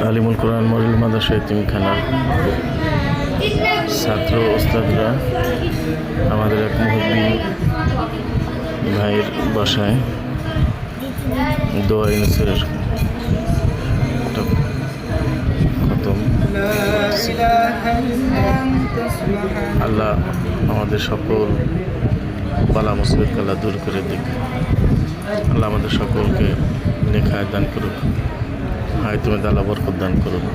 আলিমুল কোরআন model মাদ্রাসা এতিমখানার ছাত্র ওস্তাদরা আমাদের এক মুহুব্বিন ভাইয়ের বাসায় দোয়া ইউনুসের খতম। আল্লাহ আমাদের সকল বালা মুসিবত আল্লাহ দূর করে দিক। আল্লাহ আমাদের সকলকে নেখায় দান করুক, হায়াতুমে আল্লাহ বরকত দান করুক।